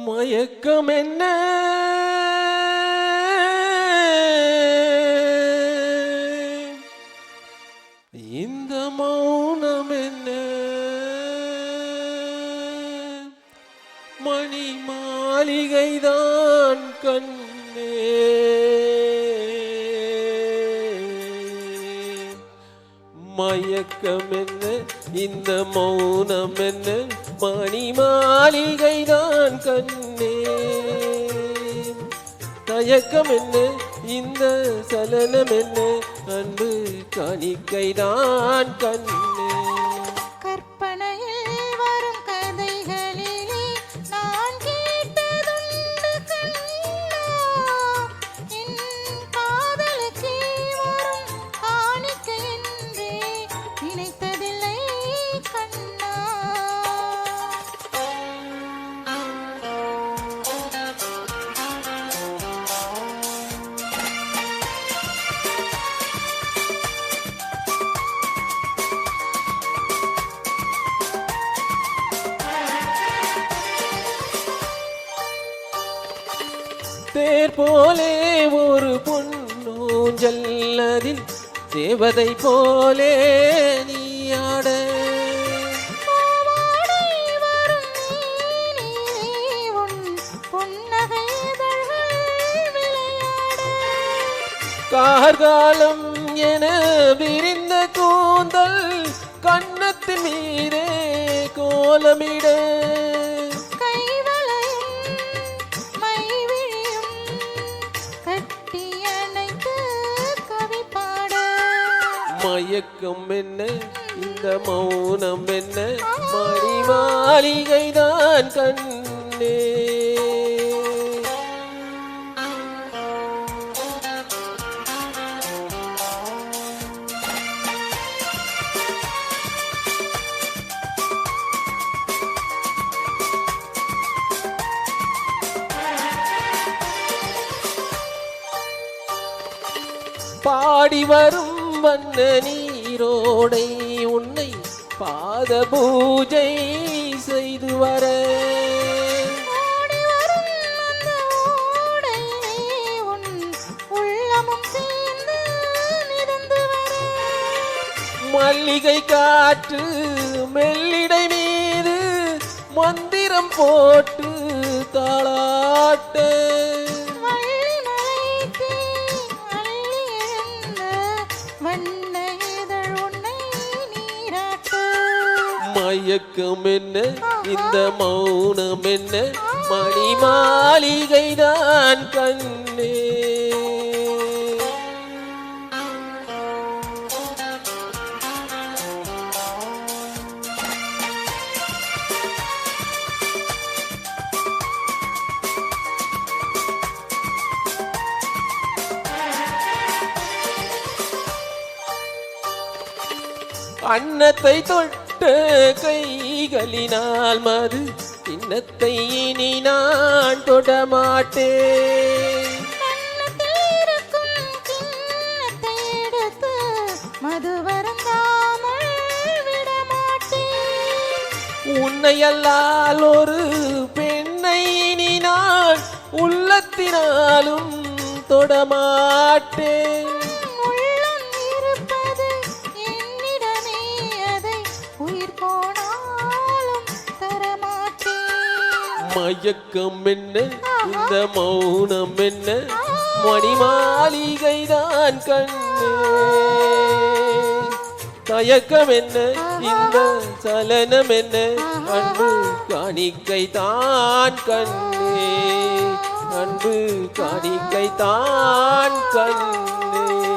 மயக்கம் என்ன இந்த மௌனம் என்ன மணி மாளிகைதான் கண்ணே மயக்கம் என்ன இந்த மௌனம் என்ன மணி மாளிகைதான் கண்ணே தயக்கம் என்ன இந்த சலனம் என்ன அன்பு காணிக்கைதான் கண்ணே தேர் போலே ஒரு பொன்னூஞ்சல் அதில் தேவதை போலே நீ ஆட கார்காலம் என விரிந்த கூந்தல் கன்னத்தின் மீதே கோலமிட மயக்கம் என்ன இந்த மௌனம் என்ன மணி மாளிகைதான் கண்ணே பாடி வரும் வண்ண நீரோடை உன்னை பாத பூஜை செய்து வர மல்லிகை காற்று மெல்லிடை மீது மந்திரம் போட்டு தாளாட்ட மயக்கம் என்ன இந்த மௌனம் என்ன மணி மாளிகைதான் கண்ணே அன்னத்தை தொட்ட கைகளினால் மது கிண்ணத்தை இனி நான் தொடமாட்டேன் உன்னை அல்லால் ஒரு பெண்ணை இனி நான் உள்ளத்தினாலும் தொடமாட்டேன் மயக்கம் என்ன இந்த மௌனம் என்ன மணி மாளிகைதான் கண்ணே தயக்கம் என்ன இந்த சலனம் என்ன அன்பு காணிக்கைதான் கண்ணே அன்பு காணிக்கைதான் கண்ணே